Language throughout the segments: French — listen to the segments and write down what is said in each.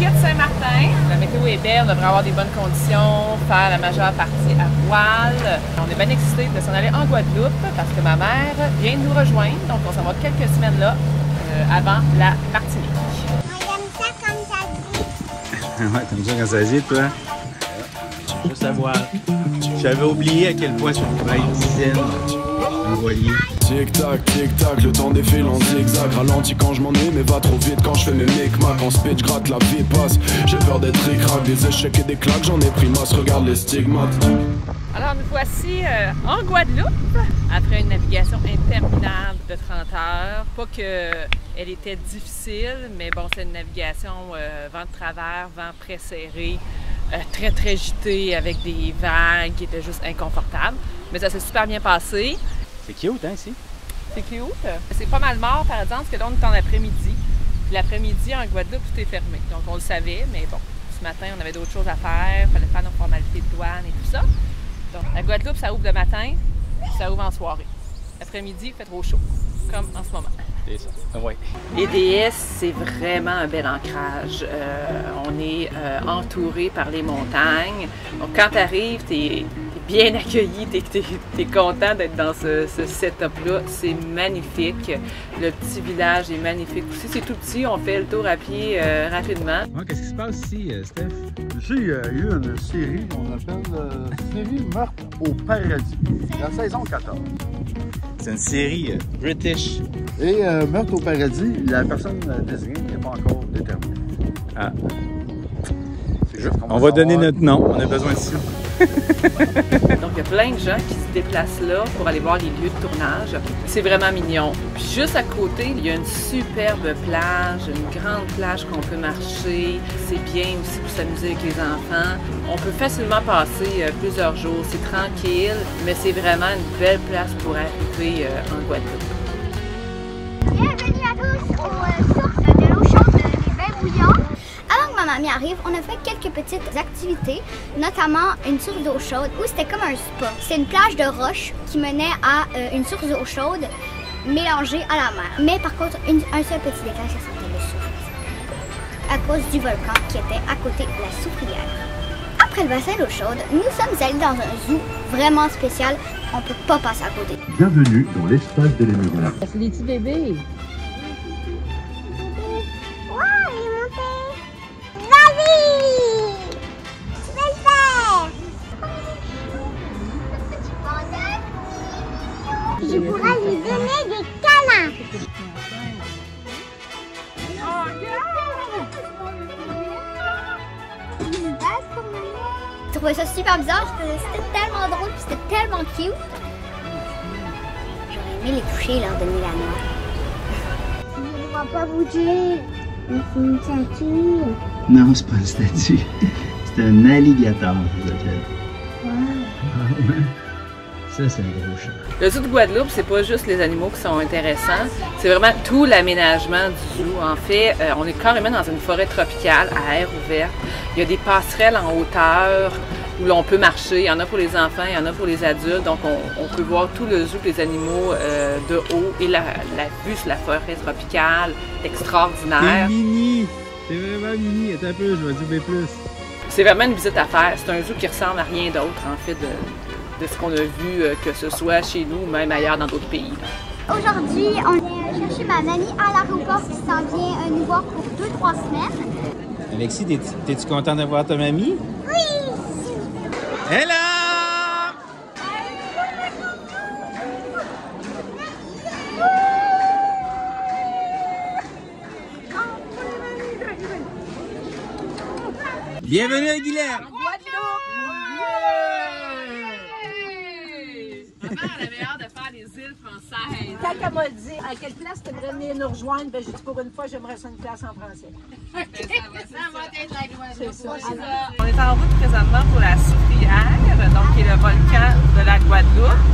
quitte Saint-Martin. La météo est belle, on devrait avoir des bonnes conditions, faire la majeure partie à voile. On est bien excités de s'en aller en Guadeloupe parce que ma mère vient de nous rejoindre. Donc on s'en va quelques semaines là avant la Martinique. On aime ça comme ça dit. Ouais, t'aimes ça quand ça hésite, toi? Juste à voir. J'avais oublié à quel point tu pouvais être zen, un voilier. Tic-tac, tic-tac, le temps défile en zigzag. Ralentis quand je m'ennuie, mais va trop vite quand je fais mes micmacs. En speed, gratte, la vie passe. J'ai peur d'être ric-rac, des échecs et des claques. J'en ai pris masse, regarde les stigmates. Alors nous voici en Guadeloupe, après une navigation interminable de 30 heures. Pas qu'elle était difficile, mais bon, c'est une navigation vent de travers, vent pré-serré, très très gitée avec des vagues qui étaient juste inconfortables. Mais ça s'est super bien passé. C'est cute, hein, ici? C'est cute. C'est pas mal mort, par exemple, parce que là, on est en après-midi. Puis l'après-midi, en Guadeloupe, tout est fermé. Donc, on le savait, mais bon, ce matin, on avait d'autres choses à faire. Il fallait faire nos formalités de douane et tout ça. Donc, la Guadeloupe, ça ouvre le matin, puis ça ouvre en soirée. L'après-midi, il fait trop chaud, comme en ce moment. C'est ça. Ouais. EDS, c'est vraiment un bel ancrage. On est entouré par les montagnes. Donc, quand tu arrives, tu es bien accueilli, tu es content d'être dans ce setup-là. C'est magnifique. Le petit village est magnifique aussi. C'est tout petit, on fait le tour à pied rapidement. Ouais, qu'est-ce qui se passe ici, Steph? Ici, il y a eu une série qu'on appelle série Meurtre au paradis, la saison 14. C'est une série British. Et Meurtre au paradis, la personne désignée n'est pas encore déterminée. Ah. C'est juste qu'on On va donner notre nom, on a besoin de ça. Donc, il y a plein de gens qui se déplacent là pour aller voir les lieux de tournage. C'est vraiment mignon. Puis juste à côté, il y a une superbe plage, une grande plage qu'on peut marcher. C'est bien aussi pour s'amuser avec les enfants. On peut facilement passer plusieurs jours. C'est tranquille, mais c'est vraiment une belle place pour arriver en Guadeloupe. Bienvenue à tous aux sources de l'eau chaude des bains bouillants. Avant que ma mamie arrive, on a fait quelques petites activités, notamment une source d'eau chaude où c'était comme un spa. C'est une plage de roches qui menait à une source d'eau chaude mélangée à la mer. Mais par contre, un seul petit détail, ça sentait le soufre. À cause du volcan qui était à côté de la soufrière. Après le bassin d'eau chaude, nous sommes allés dans un zoo vraiment spécial. On peut pas passer à côté. Bienvenue dans l'espace de l'émeraude. C'est des petits bébés. Je pourrais lui donner des câlins. Je trouvais ça super bizarre, c'était tellement drôle, c'était tellement cute. J'aurais aimé les toucher et leur donner la noix. Je ne vois pas bouger, mais c'est une statue. Non, c'est pas une statue. C'est un alligator, ça s'appelle. Wow. Ça, c'est un gros chat. Le zoo de Guadeloupe, c'est pas juste les animaux qui sont intéressants, c'est vraiment tout l'aménagement du zoo. En fait, on est carrément dans une forêt tropicale à air ouvert. Il y a des passerelles en hauteur où l'on peut marcher. Il y en a pour les enfants, il y en a pour les adultes. Donc, on peut voir tout le zoo des animaux de haut et la vue sur la forêt tropicale extraordinaire. C'est mini! C'est vraiment mini. Attends un peu, je vais zoomer plus. C'est vraiment une visite à faire. C'est un zoo qui ressemble à rien d'autre, en fait, de ce qu'on a vu, que ce soit chez nous ou même ailleurs dans d'autres pays. Aujourd'hui, on est chercher ma mamie à l'aéroport qui s'en vient nous voir pour 2-3 semaines. Alexis, t'es-tu content de voir ta mamie? Oui! Hello! Bienvenue à Guilherme! Maman, elle avait hâte de faire les îles françaises. Quand elle m'a dit à quelle place tu aimerais venir nous rejoindre, ben, j'ai dit pour une fois, j'aimerais ça une classe en français. C'est ça. On est en route présentement pour la Soufrière, donc qui est le volcan de la Guadeloupe,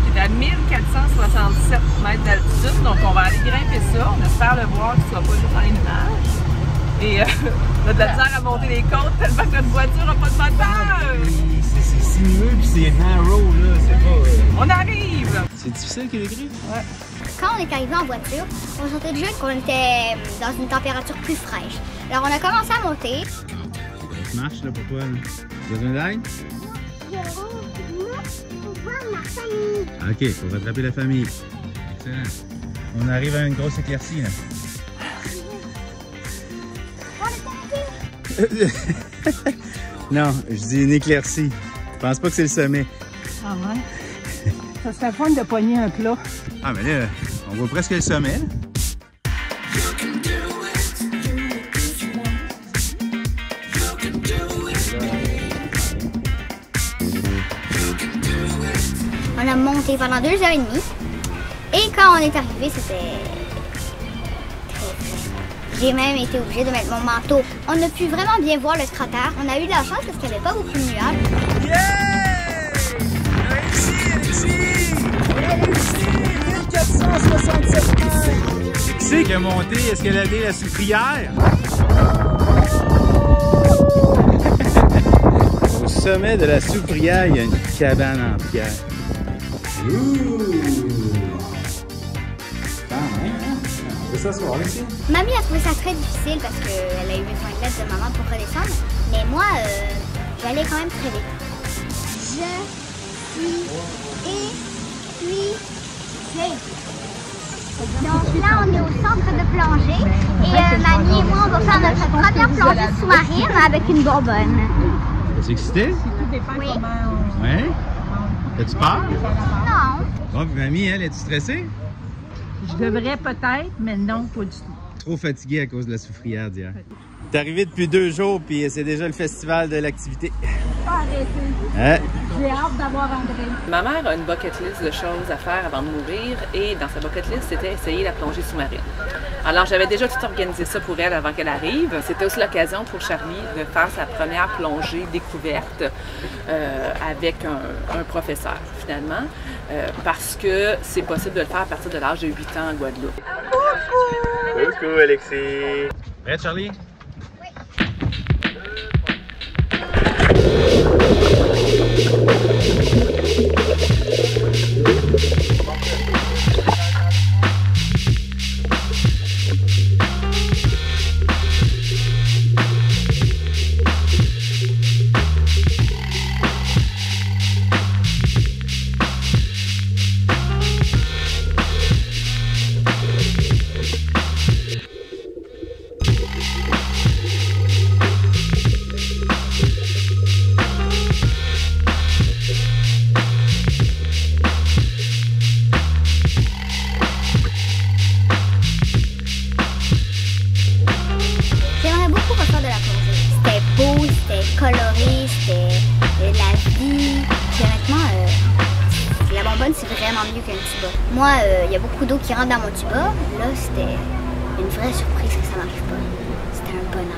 qui est à 1467 mètres d'altitude. Donc on va aller grimper ça. On espère le voir, qu'il ne sera pas juste dans les nuages. Et on a de la misère à monter les côtes tellement que notre voiture n'a pas de moteur. C'est sinueux puis c'est narrow là, c'est pas... On arrive! C'est difficile qu'il écrit? Ouais. Quand on est arrivé en voiture, on sentait déjà qu'on était dans une température plus fraîche. Alors on a commencé à monter. Ça marche là, pourquoi? Besoin d'aide? Ok, faut rattraper la famille. Excellent. On arrive à une grosse éclaircie là. Non, je dis une éclaircie. Je pense pas que c'est le sommet. Ah ouais? Ça serait fun de pogner un plat. Ah mais là, on voit presque le sommet là. On a monté pendant 2h30. Et quand on est arrivé, c'était très frais. J'ai même été obligée de mettre mon manteau. On a pu vraiment bien voir le cratère. On a eu de la chance parce qu'il n'y avait pas beaucoup de nuages. Yeah! Réussi! On a réussi! 1467 mètres! Qui c'est qui a monté, escaladé la soufrière? Au sommet de la soufrière, il y a une cabane en pierre. Mamie a trouvé ça très difficile parce qu'elle a eu besoin de l'aide de maman pour redescendre. Mais moi, j'allais quand même très vite. Je suis épuisée. Donc là, on est au centre de plongée. Et Mamie et moi, on va faire notre première plongée sous-marine avec une bonbonne. T'es excité? Tout dépend Oui. comment Ouais? T'as-tu peur? Non. Bon, puis mamie, elle, est-tu stressée? Je devrais peut-être, mais non, pas du tout. Trop fatiguée à cause de la soufrière d'hier. T'es arrivé depuis 2 jours, puis c'est déjà le festival de l'activité. Pas arrêter. Hein? J'ai hâte d'avoir André. Ma mère a une bucket list de choses à faire avant de mourir et dans sa bucket list, c'était essayer la plongée sous-marine. Alors j'avais déjà tout organisé ça pour elle avant qu'elle arrive. C'était aussi l'occasion pour Charlie de faire sa première plongée découverte avec un professeur finalement parce que c'est possible de le faire à partir de l'âge de 8 ans en Guadeloupe. Coucou Alexis! Prête Charlie? coloré, c'était la vie. Puis honnêtement, la bonbonne, c'est vraiment mieux qu'un tuba. Moi, il y a beaucoup d'eau qui rentre dans mon tuba. Là, c'était une vraie surprise que ça n'arrive pas. C'était un bonheur.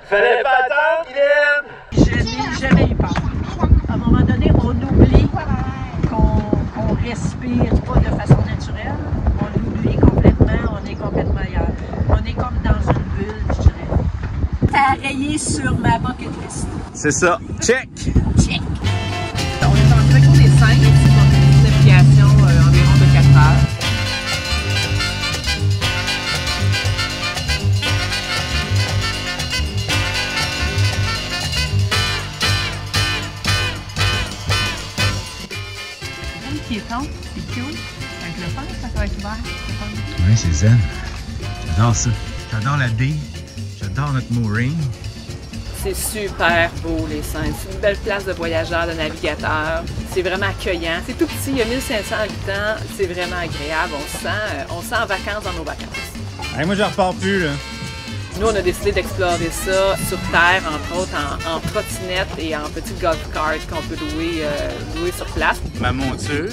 Fallait pas attendre, Guylaine! Je n'ai jamais eu peur. À un moment donné, on oublie qu'on respire pas de façon naturelle. On oublie complètement, on est complètement ailleurs. On est comme dans une bulle, je dirais. T'as rayé sur ma bucket list. C'est ça. Check! Check. On est en train des 5, une navigation environ de 4 heures. Piéton, c'est cute. Avec le fun, ça va être ouvert. Oui, c'est zen. J'adore ça. J'adore la baie. J'adore notre mooring. C'est super beau, les Saintes. C'est une belle place de voyageurs, de navigateurs. C'est vraiment accueillant. C'est tout petit, il y a 1500 habitants. C'est vraiment agréable. On se sent en vacances dans nos vacances. Hey, moi, je repars plus, là. Nous, on a décidé d'explorer ça sur terre, entre autres en trottinette et en petit golf cart qu'on peut louer sur place. Ma monture.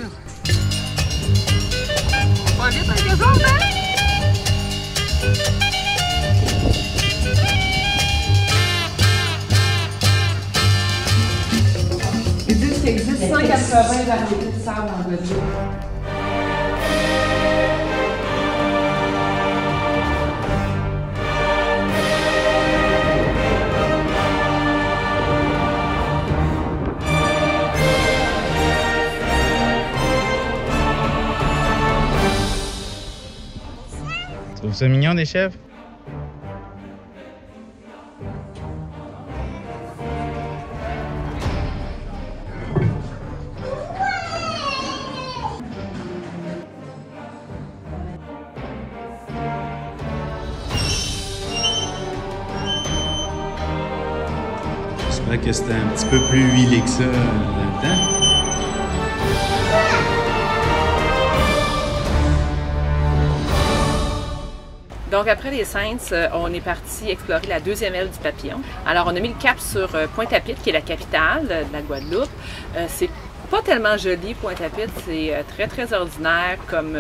On va vite avec les autres, hein? Ils disent qu'il existe 180 variétés de sable en Guadeloupe. Tu trouves ça mignon des chèvres? J'espère que c'était un petit peu plus huilé que ça dans le temps. Donc, après les Saintes, on est parti explorer la deuxième aile du Papillon. Alors, on a mis le cap sur Pointe-à-Pitre, qui est la capitale de la Guadeloupe. C'est pas tellement joli, Pointe-à-Pitre. C'est très, très ordinaire comme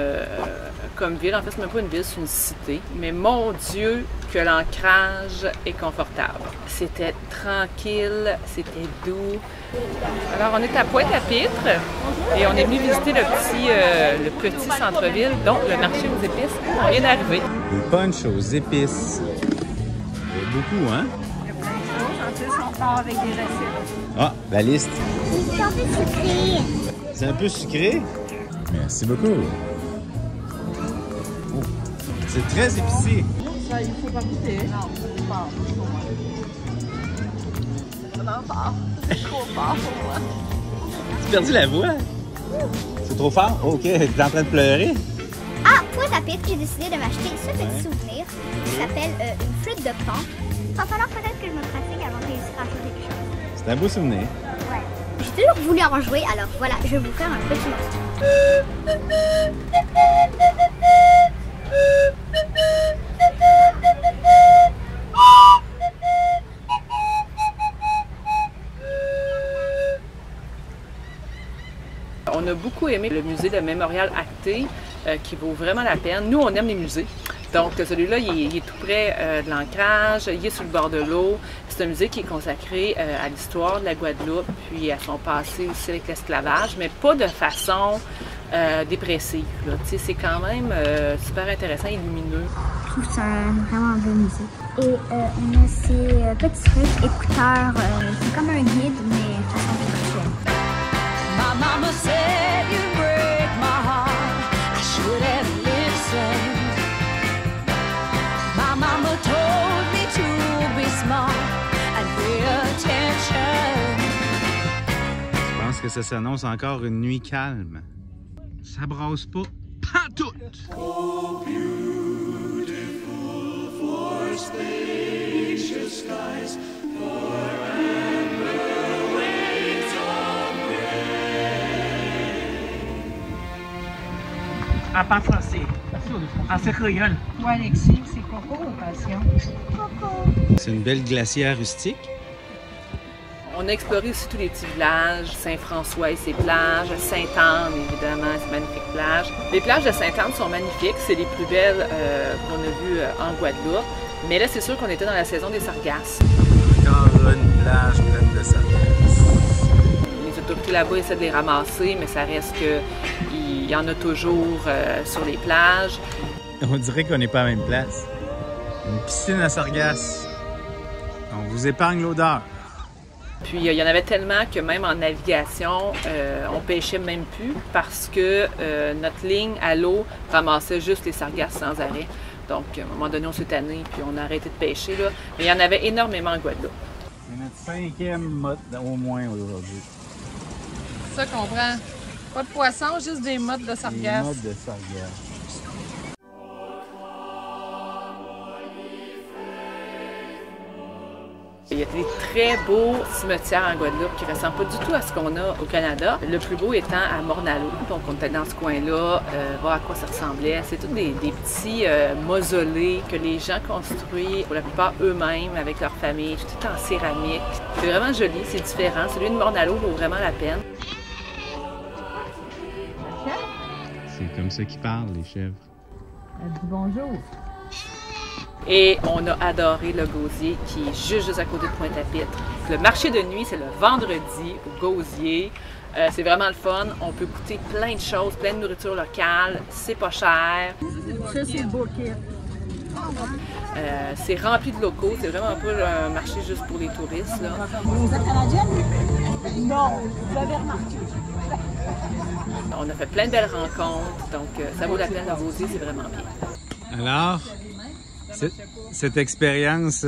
ville. En fait, c'est même pas une ville, c'est une cité. Mais mon Dieu, que l'ancrage est confortable. C'était tranquille, c'était doux. Alors, on est à Pointe-à-Pitre et on est venu visiter le petit centre-ville, donc le marché aux épices. On vient d'arriver. Le punch aux épices. Il y a beaucoup, hein? Il y a plein de choses. En plus, on part avec des recettes. Ah, la liste. C'est un peu sucré. C'est un peu sucré. Merci beaucoup. Oh, c'est très épicé. Ça, il faut pas goûter. Non, c'est fort. Vraiment fort. C'est trop fort pour moi. Tu as perdu la voix? C'est trop fort? OK, tu es en train de pleurer? Ah, Pointe-à-Pitre, j'ai décidé de m'acheter ce petit souvenir qui s'appelle une flûte de pan. Il va falloir peut-être que je me pratique avant de réussir à jouer quelque chose. C'est un beau souvenir. Ouais. J'ai toujours voulu en jouer, alors voilà, je vais vous faire un petit morceau. On a beaucoup aimé le musée de Mémorial Acté, qui vaut vraiment la peine. Nous, on aime les musées. Donc, celui-là, il est tout près de l'ancrage, il est sur le bord de l'eau. C'est un musée qui est consacré à l'histoire de la Guadeloupe, puis à son passé aussi avec l'esclavage, mais pas de façon dépressive. C'est quand même super intéressant et lumineux. Je trouve que c'est vraiment un beau musée. Et on a ces petits trucs, écouteurs, c'est comme un guide, mais façon virtuelle. My mama said you break my heart. I should have listened. My mama told me to be smart and pay attention. Je pense que ça s'annonce encore une nuit calme. Ça brasse pas pantoute. Oh, beautiful for spacious skies, for amber waves of Ah, pas français. En fait créole. Toi, Alexis, c'est Coco ou Passion? C'est une belle glacière rustique. On a exploré aussi tous les petits villages, Saint-François et ses plages, Sainte-Anne, évidemment, c'est une magnifique plage. Les plages de Sainte-Anne sont magnifiques, c'est les plus belles qu'on a vues en Guadeloupe. Mais là, c'est sûr qu'on était dans la saison des sargasses. Encore une plage pleine de sargasses. Les autorités là-bas essaient de les ramasser, mais ça reste qu'il y en a toujours sur les plages. On dirait qu'on n'est pas à la même place. Une piscine à sargasses. On vous épargne l'odeur. Puis il y en avait tellement que même en navigation, on pêchait même plus parce que notre ligne à l'eau ramassait juste les sargasses sans arrêt. Donc à un moment donné, on s'est tanné puis on a arrêté de pêcher là. Mais il y en avait énormément en Guadeloupe. C'est notre 5e motte au moins aujourd'hui. Ça qu'on prend. Pas de poisson, juste des mottes de sargasses. Des mottes de sargasses. Il y a des très beaux cimetières en Guadeloupe qui ne ressemblent pas du tout à ce qu'on a au Canada. Le plus beau étant à Morne-à-l'Eau. Donc on était dans ce coin-là, voir à quoi ça ressemblait. C'est tous des petits mausolées que les gens construisent pour la plupart eux-mêmes avec leur famille, tout en céramique. C'est vraiment joli, c'est différent. Celui de Morne-à-l'Eau vaut vraiment la peine. C'est comme ça qu'ils parlent, les chèvres. Elle dit bonjour. Et on a adoré le Gosier qui est juste à côté de Pointe-à-Pitre. Le marché de nuit, c'est le vendredi au Gosier. C'est vraiment le fun. On peut goûter plein de choses, plein de nourriture locale. C'est pas cher. Ça, c'est le bouquet. C'est rempli de locaux. C'est vraiment pas un marché juste pour les touristes, là. Vous êtes canadienne? Non, vous avez remarqué. On a fait plein de belles rencontres. Donc, ça vaut la peine. Le Gosier, c'est vraiment bien. Alors, cette expérience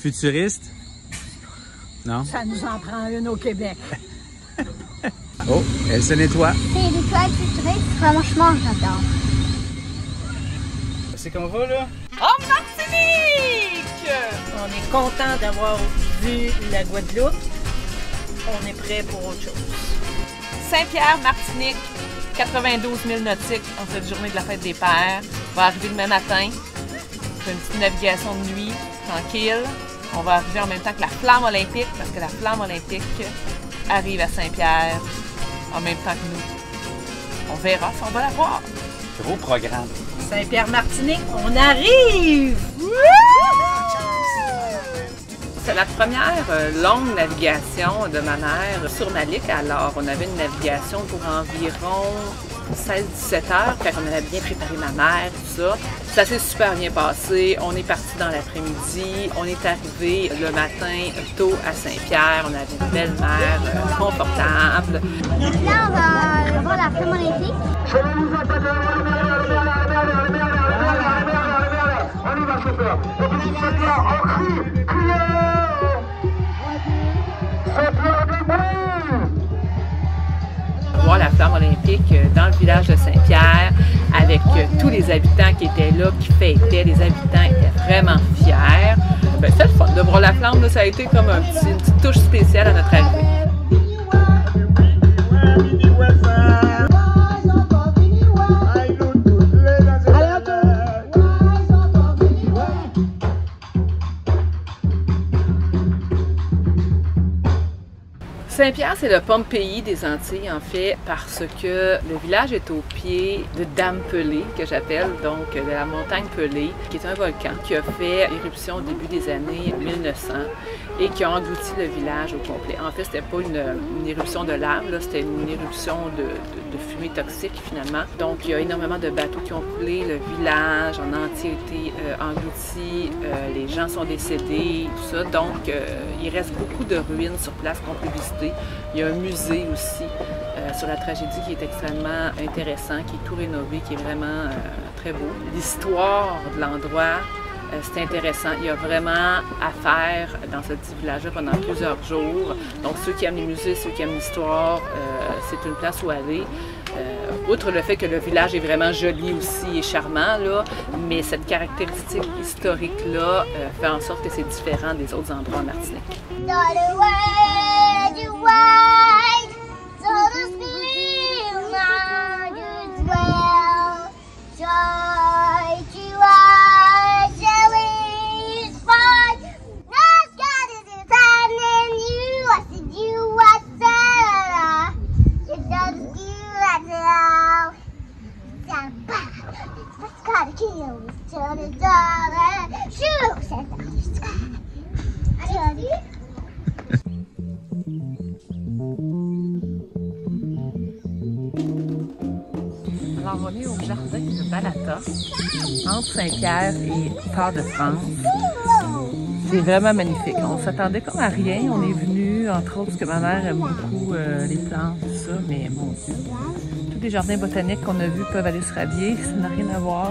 futuriste? Non? Ça nous en prend une au Québec. Oh, elle se nettoie. C'est des toiles futuristes, franchement, j'adore. C'est qu'on va, là? En Martinique! On est content d'avoir vu la Guadeloupe. On est prêt pour autre chose. Saint-Pierre, Martinique, 92 000 nautiques en cette journée de la fête des pères. On va arriver demain matin. On fait une petite navigation de nuit, tranquille. On va arriver en même temps que la flamme olympique, parce que la flamme olympique arrive à Saint-Pierre en même temps que nous. On verra si on va la voir. Gros programme. Saint-Pierre-Martinique, on arrive! C'est la première longue navigation de ma mère sur Malik. Alors, on avait une navigation pour environ 16-17 heures. Fait qu'on avait bien préparé ma mère, tout ça. Ça s'est super bien passé. On est parti dans l'après-midi. On est arrivé le matin tôt à Saint-Pierre. On avait une belle mer confortable. Là, on va voir la flamme olympique. Voir la flamme olympique dans le village de Saint-Pierre avec tous les habitants qui étaient là, qui fêtaient. Les habitants étaient vraiment fiers. C'est le fun de voir la flamme. Là, ça a été comme une petite touche spéciale à notre arrivée. Saint-Pierre, c'est le Pompéi des Antilles, en fait, parce que le village est au pied de Dame Pelée, que j'appelle, donc de la montagne Pelée, qui est un volcan qui a fait éruption au début des années 1900 et qui a englouti le village au complet. En fait, c'était pas une éruption de lave, c'était une éruption de fumée toxique, finalement. Donc, il y a énormément de bateaux qui ont coulé, le village en entier a été englouti, les gens sont décédés, tout ça. Donc, il reste beaucoup de ruines sur place qu'on peut visiter. Il y a un musée aussi sur la tragédie qui est extrêmement intéressant, qui est tout rénové, qui est vraiment très beau. L'histoire de l'endroit, c'est intéressant. Il y a vraiment à faire dans ce petit village-là pendant plusieurs jours. Donc ceux qui aiment les musées, ceux qui aiment l'histoire, c'est une place où aller. Outre le fait que le village est vraiment joli aussi et charmant, là, mais cette caractéristique historique-là fait en sorte que c'est différent des autres endroits en Martinique. Alors, on est au jardin de Balata, entre Saint-Pierre et Fort-de-France. C'est vraiment magnifique. On s'attendait comme à rien. On est venu, entre autres, parce que ma mère aime beaucoup les plantes, tout ça, mais mon Dieu. Tous les jardins botaniques qu'on a vus peuvent aller se rhabiller. Ça n'a rien à voir.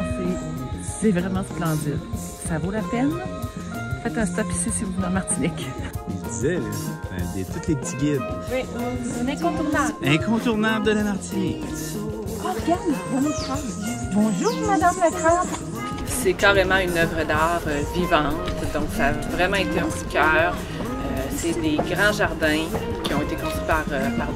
C'est vraiment splendide. Ça vaut la peine. Faites un stop ici si vous venez en Martinique. Je disais, là, tous les petits guides. Oui, c'est un incontournable. Incontournable de la Martinique. Oh, regarde, il y a une crabe. Bonjour, Madame la crabe. c'est carrément une œuvre d'art vivante, donc ça a vraiment été un coup de cœur. C'est des grands jardins qui ont été construits par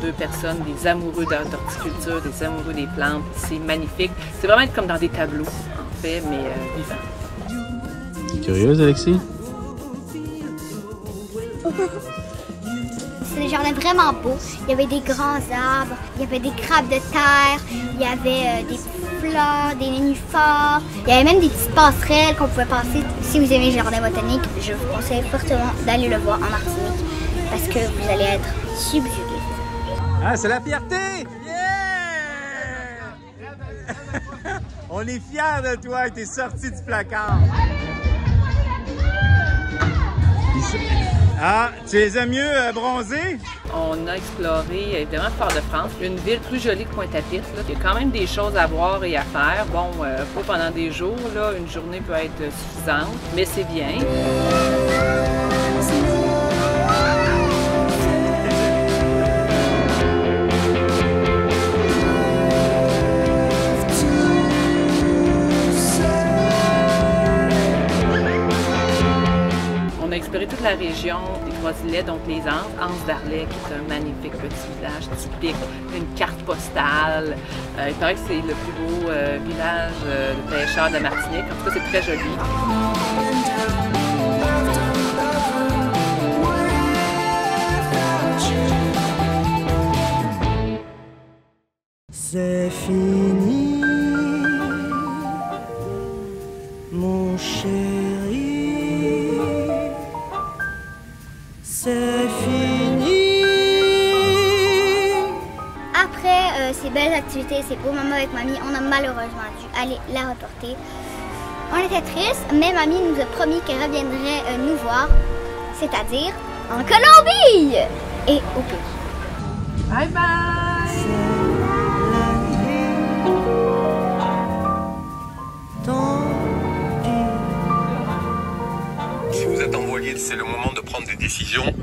deux personnes, des amoureux d'horticulture, des amoureux des plantes. C'est magnifique. C'est vraiment être comme dans des tableaux, en fait, mais vivants. T'es curieuse, Alexis? C'est des jardins vraiment beaux. Il y avait des grands arbres, il y avait des crabes de terre, il y avait des fleurs, des nénuphars. Il y avait même des petites passerelles qu'on pouvait passer. Si vous aimez le jardin botanique, je vous conseille fortement d'aller le voir en Martinique parce que vous allez être subjugués. Ah, c'est la fierté! Yeah! On est fiers de toi, t'es sorti du placard. Ah, tu les aimes mieux bronzés? On a exploré évidemment Fort-de-France, une ville plus jolie que Pointe-à-Pitre. Il y a quand même des choses à voir et à faire. Bon, pas pendant des jours, là, une journée peut être suffisante, mais c'est bien. On a exploré toute la région des Trois-Îlets, donc les Anses d'Arlet, qui est un magnifique petit village typique, une carte postale. Il paraît que c'est le plus beau village de pêcheurs de la Martinique. En tout cas, c'est très joli. C'est fini, mon chéri. C'est fini. Après ces belles activités, ces beaux moments avec mamie, on a malheureusement dû aller la reporter. On était tristes, mais mamie nous a promis qu'elle reviendrait nous voir, c'est-à-dire en Colombie et au Pérou. Bye bye! Si vous êtes envoyé, c'est le moment de prendre des décisions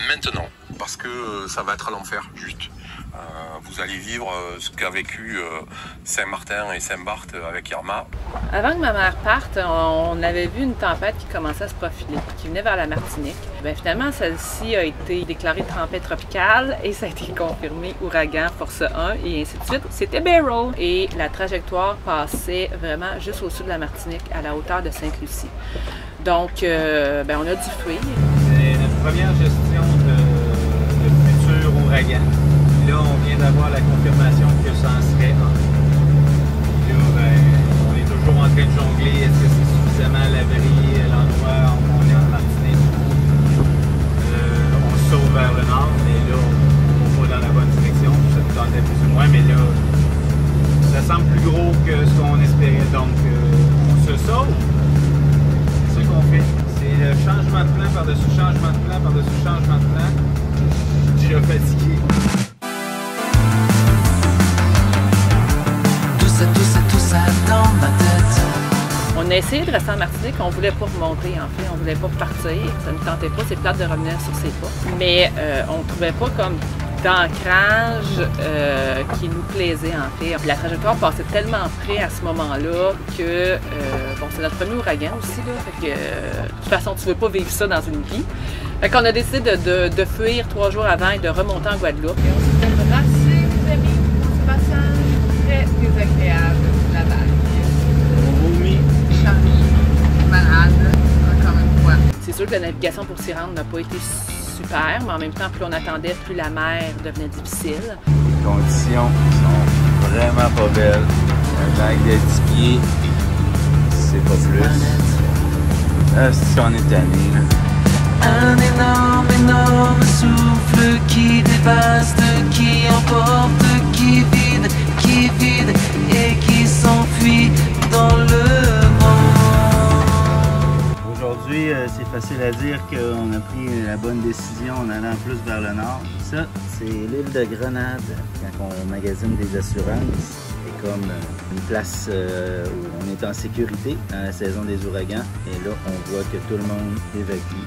maintenant, parce que ça va être l'enfer, juste. Vous allez vivre ce qu'a vécu Saint-Martin et Saint-Barth avec Irma. Avant que ma mère parte, on avait vu une tempête qui commençait à se profiler, qui venait vers la Martinique. Bien, finalement, celle-ci a été déclarée tempête tropicale et ça a été confirmé ouragan force 1 et ainsi de suite. C'était Beryl et la trajectoire passait vraiment juste au-dessus de la Martinique, à la hauteur de Sainte-Lucie. Donc, ben, on a dû fuir. C'est notre première gestion de futur ouragan. Là, on vient d'avoir la confirmation que ça en serait un. Là, ben, on est toujours en train de jongler. Est-ce que c'est suffisamment à l'abri, l'endroit où on est en Martinique? On se sauve vers le nord, mais là, on va dans la bonne direction. Ça nous tentait plus ou moins, mais là, ça semble plus gros que ce qu'on espérait. Donc, on se sauve. C'est ce qu'on fait. C'est le changement de plan par-dessus changement de plan par-dessus changement de plan. Je suis déjà fatigué. Tout ça dans ma tête. On a essayé de rester en Martinique, on voulait pas remonter en fait, on voulait pas partir, ça ne tentait pas, c'est plate de revenir sur ses pas. Mais on trouvait pas comme d'ancrage qui nous plaisait en fait. La trajectoire passait tellement près à ce moment-là que, bon, c'est notre premier ouragan aussi, là, fait que de toute façon tu veux pas vivre ça dans une vie. Fait qu'on a décidé de fuir 3 jours avant et de remonter en Guadeloupe. Et on s'est débarrassé, les amis, ce passage très désagréable, la vague. Malade, encore une fois. C'est sûr que la navigation pour s'y rendre n'a pas été super, mais en même temps, plus on attendait, plus la mer devenait difficile. Les conditions sont vraiment pas belles. Un lac de 10 pieds, c'est pas plus. Ah, c'est qu'on est tanné, là. Un énorme souffle qui dévaste, qui emporte, qui vide et qui s'enfuit dans le vent. Aujourd'hui, c'est facile à dire qu'on a pris la bonne décision en allant plus vers le nord. Ça, c'est l'île de Grenade. Quand on magasine des assurances, c'est comme une place où on est en sécurité dans la saison des ouragans. Et là, on voit que tout le monde évacue.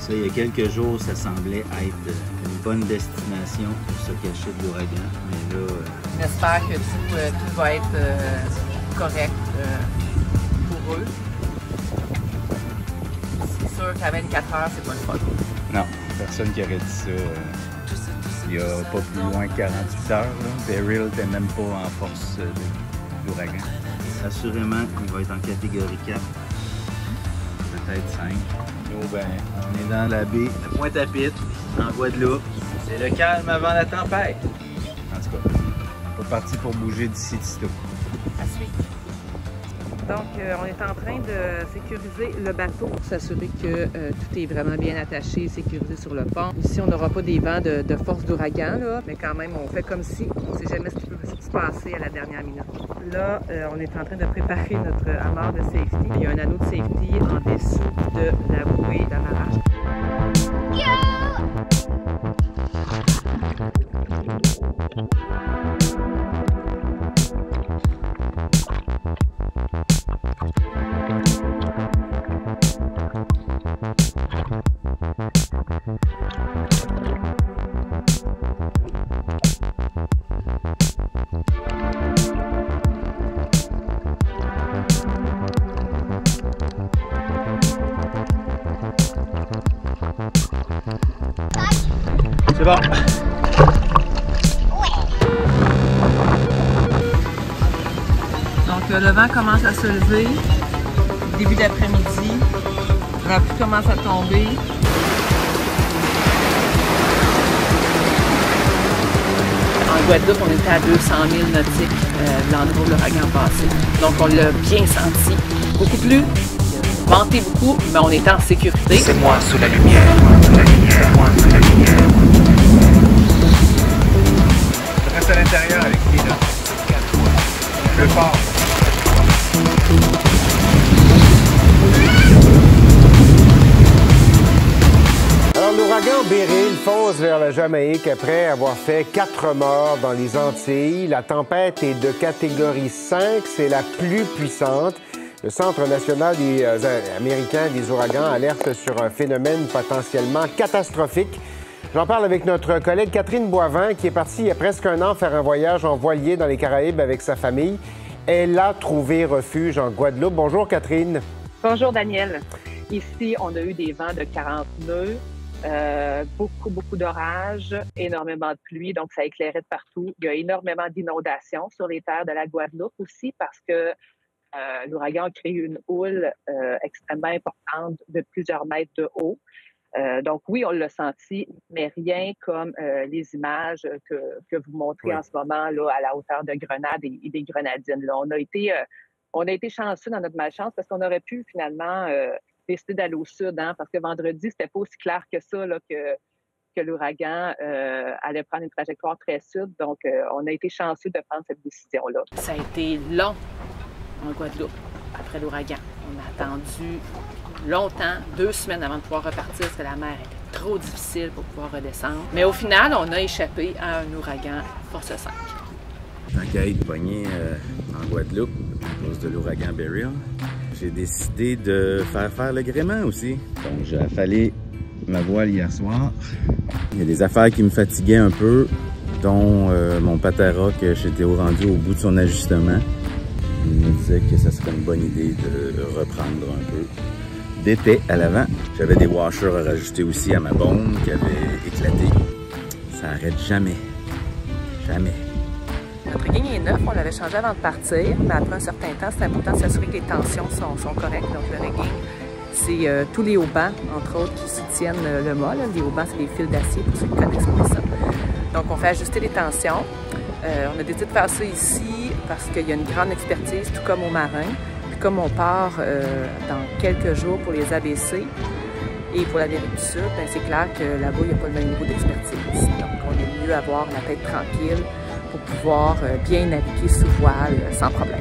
Ça, il y a quelques jours, ça semblait être une bonne destination pour se cacher de l'ouragan. Mais là... J'espère que tout va être correct pour amoureux, c'est sûr qu'à 24 heures, c'est pas le fun. Non, personne qui aurait dit ça. Il n'y a pas plus loin que 48 heures. Beryl n'était même pas en force d'ouragan. Assurément, il va être en catégorie 4. Peut-être 5. Nous, ben, on est dans la baie de Pointe-à-Pitre, en Guadeloupe. C'est le calme avant la tempête. En tout cas, on est pas parti pour bouger d'ici tôt. À suivre. Donc, on est en train de sécuriser le bateau pour s'assurer que tout est vraiment bien attaché, sécurisé sur le pont. Ici, on n'aura pas des vents de force d'ouragan, mais quand même, on fait comme si on ne sait jamais ce qui peut se passer à la dernière minute. Là, on est en train de préparer notre amarre de safety. Il y a un anneau de safety en dessous de la bouée d'amarrage. C'est bon. Donc le vent commence à se lever, début d'après-midi, la pluie commence à tomber. En Guadeloupe, on était à 200 000 nautiques de l'endroit où l'ouragan passé. Donc on l'a bien senti, beaucoup plus, venté beaucoup, mais on était en sécurité. C'est moi sous la lumière, sous la lumière, moi sous la lumière. Je reste à l'intérieur avec les là. Le fort. Alors, l'ouragan Beryl fonce vers la Jamaïque après avoir fait 4 morts dans les Antilles. La tempête est de catégorie 5, c'est la plus puissante. Le Centre national des Américains des ouragans alerte sur un phénomène potentiellement catastrophique. J'en parle avec notre collègue Catherine Boivin, qui est partie il y a presque un an faire un voyage en voilier dans les Caraïbes avec sa famille. Elle a trouvé refuge en Guadeloupe. Bonjour, Catherine. Bonjour, Daniel. Ici, on a eu des vents de 40 nœuds, beaucoup d'orages, énormément de pluie, donc ça éclairait de partout. Il y a énormément d'inondations sur les terres de la Guadeloupe aussi parce que l'ouragan a créé une houle extrêmement importante de plusieurs mètres de haut. Donc oui, on l'a senti, mais rien comme les images que vous montrez en ce moment là, à la hauteur de Grenade et des Grenadines. Là. On a été chanceux dans notre malchance parce qu'on aurait pu finalement décider d'aller au sud, hein, parce que vendredi, c'était pas aussi clair que ça là, que l'ouragan allait prendre une trajectoire très sud. Donc, on a été chanceux de prendre cette décision-là. Ça a été long en Guadeloupe après l'ouragan. On a attendu longtemps, 2 semaines avant de pouvoir repartir parce que la mer était trop difficile pour pouvoir redescendre. Mais au final, on a échappé à un ouragan force 5. Tant qu'à être pogné en Guadeloupe à cause de l'ouragan Beryl, j'ai décidé de faire le gréement aussi. Donc j'ai affalé ma voile hier soir. Il y a des affaires qui me fatiguaient un peu, dont mon patera que j'étais rendu au bout de son ajustement. Il me disait que ça serait une bonne idée de reprendre un peu d'été à l'avant. J'avais des washers à rajouter aussi à ma bombe qui avait éclaté. Ça arrête jamais. Jamais. Notre rigging est neuf, on l'avait changé avant de partir, mais après un certain temps, c'est important de s'assurer que les tensions sont correctes. Donc le rigging, c'est tous les haubans, entre autres, qui soutiennent le mât. Les haubans, c'est des fils d'acier pour ceux qui connaissent pas ça. Donc on fait ajuster les tensions. On a décidé de faire ça ici parce qu'il y a une grande expertise, tout comme au marin. Puis comme on part dans quelques jours pour les ABC et pour l'Amérique du Sud, ben, c'est clair que là-bas, il n'y a pas le même niveau d'expertise. Donc on est mieux avoir la tête tranquille pour pouvoir bien naviguer sous voile sans problème.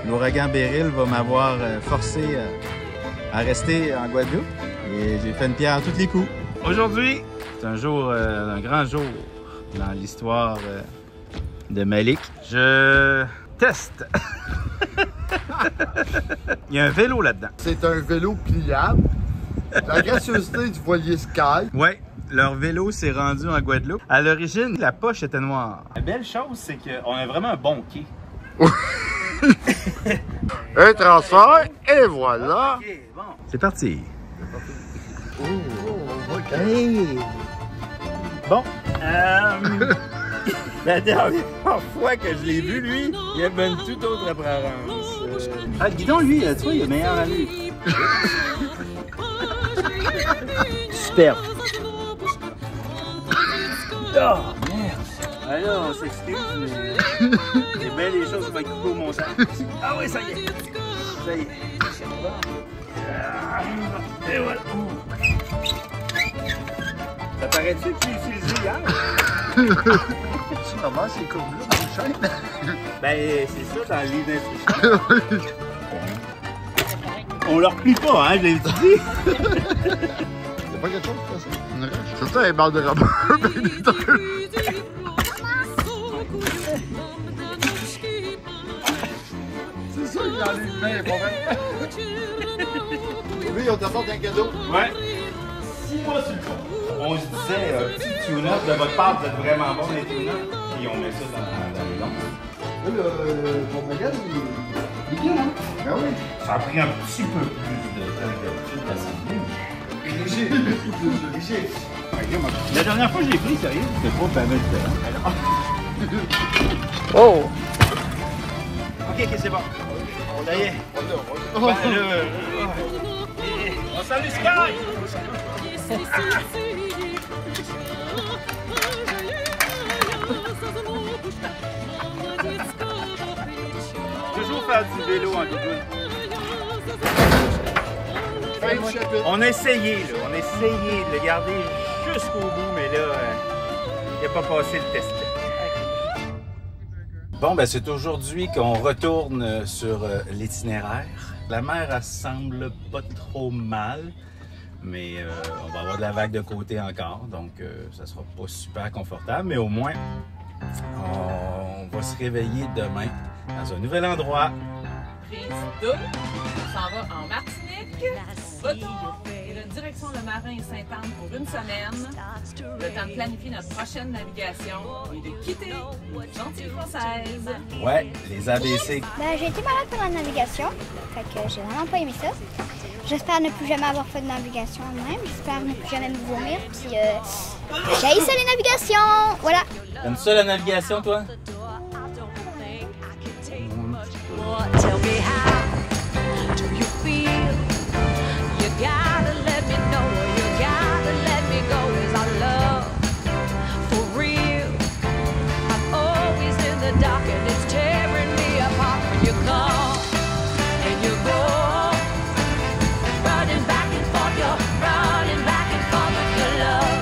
L'ouragan Beryl va m'avoir forcé à rester en Guadeloupe et j'ai fait une pierre à tous les coups. Aujourd'hui, c'est un jour, un grand jour dans l'histoire de Malik. Je teste. Il y a un vélo là-dedans. C'est un vélo pliable. La gracieuseté du voilier Sky. Ouais. Leur vélo s'est rendu en Guadeloupe. À l'origine, la poche était noire. La belle chose, c'est qu'on a vraiment un bon quai. Un transfert, et voilà. Ok, bon. C'est parti. Hey. Bon, la dernière fois que je l'ai vu, lui, il avait une toute autre apparence. Ah, le guidon, lui, tu vois, il est meilleur à lui. Superbe. Oh, merde. Ah là, on s'excuse, mais c'est bien les choses qui vont être coupées au montage. Ah oui, ça y est. Ça y est. C'est bon. Et voilà. Ça paraît-tu que tu l'as utilisé hier? Tu ramasses ces courbes-là dans le chaîne? Ben, c'est ça dans le livre d'instruction. On leur plie pas, hein, je l'ai dit. Y'a pas quelque chose pour ça? Une roche? C'est ça, les barres de rubber, c'est ça, il en est bien, pas vrai? Lui, on t'apporte un cadeau. Ouais. 6 mois sur le fond. On se disait, petit tune-up de votre part, vous êtes vraiment bon les tune-up. Puis on met ça dans les longs. Là, ton bagage, il est bien, hein? Ben oui. Ça a pris un petit peu plus de temps que d'habitude à s'en Léger. Léger. La dernière fois que je l'ai pris, sérieux, c'était pas pas mal différent. Oh! Ok, c'est bon. Ça y est. Ben, on salue Sky! Toujours faire du vélo en double. On a essayé, là. On a essayé de le garder jusqu'au bout, mais là, il n'a pas passé le test. Bon, ben c'est aujourd'hui qu'on retourne sur l'itinéraire. La mer, elle semble pas trop mal, mais on va avoir de la vague de côté encore, donc ça sera pas super confortable, mais au moins, on va se réveiller demain dans un nouvel endroit. Prise 2, on s'en va en Martinique, retour et la direction Le Marin et Sainte-Anne pour une semaine. Le temps de planifier notre prochaine navigation et de quitter notre gentille française. Ouais, les ABC. Ben, j'ai été malade pendant la navigation, fait que j'ai vraiment pas aimé ça. J'espère ne plus jamais avoir fait de navigation moi-même, j'espère ne plus jamais me vomir, puis j'ai essayé les navigations, voilà. T'aimes ça la navigation, toi? Tell me how do you feel? You gotta let me know. You gotta let me go. Is our love for real? I'm always in the dark and it's tearing me apart when you come and you go. Running back and forth, you're running back and forth with your love.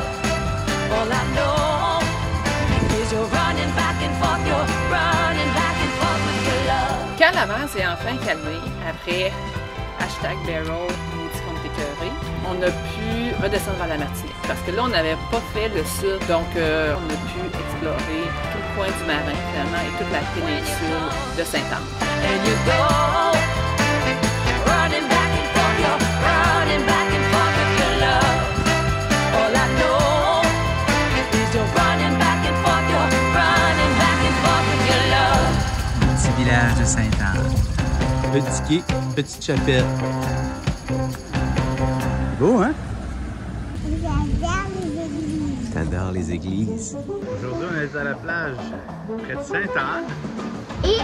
All I know is you're running back and forth, you're running back and forth with your love. Quand la mer s'est enfin calmée, après #Barrel, nous dit qu'on était écœurés, on a pu redescendre vers la Martinique. Parce que là, on n'avait pas fait le sud, donc on a pu explorer tout le coin du Marin finalement et toute la péninsule de Sainte-Anne. Petit village de Sainte-Anne. Petit quai, petite chapelle. C'est beau, hein? J'adore les églises. Aujourd'hui, on est à la plage près de Sainte-Anne. Et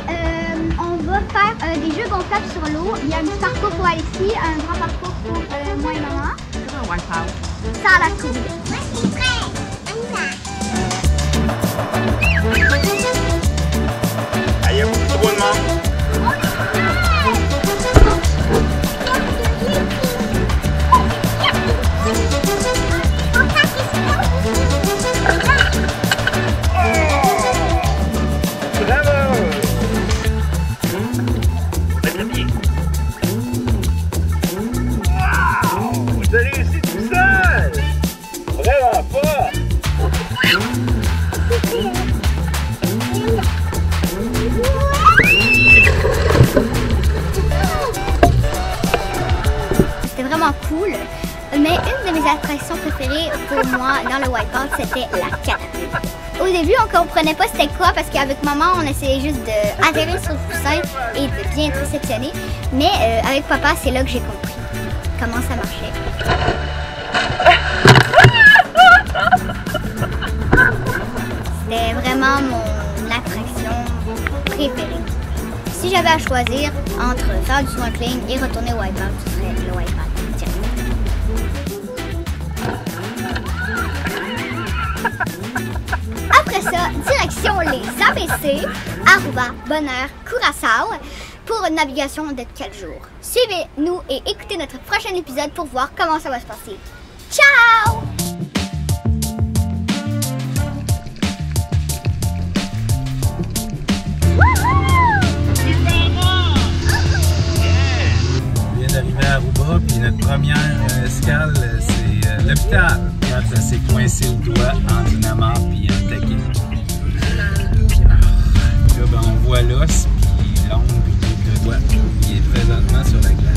on va faire des jeux gonflables sur l'eau. Il y a un petit parcours pour Alexis, un grand parcours pour moi et maman. Comme un wipeout. Ça a la cour. Moi, je suis prête. Il y a beaucoup trop de monde. C'était vraiment cool. Mais une de mes attractions préférées pour moi dans le Wipeout, c'était la catapulte. Au début, on comprenait pas c'était quoi parce qu'avec maman, on essayait juste d'atterrir sur le coussin et de bien être réceptionné. Mais avec papa, c'est là que j'ai compris comment ça marchait. C'était vraiment mon attraction préférée. Si j'avais à choisir entre faire du snorkeling et retourner au Wipeout, ce serait le Wipeout. Après ça, direction les ABC, Aruba, Bonheur, Curaçao pour une navigation de 4 jours. Suivez-nous et écoutez notre prochain épisode pour voir comment ça va se passer. Ciao! On vient d'arriver à Aruba, puis notre première escale, c'est l'hôpital. Quand ça s'est coincé le doigt entre une amarre et un taquet. Là, ben, on voit l'os, puis l'ongle, puis tout le doigt. Il est présentement sur la glace.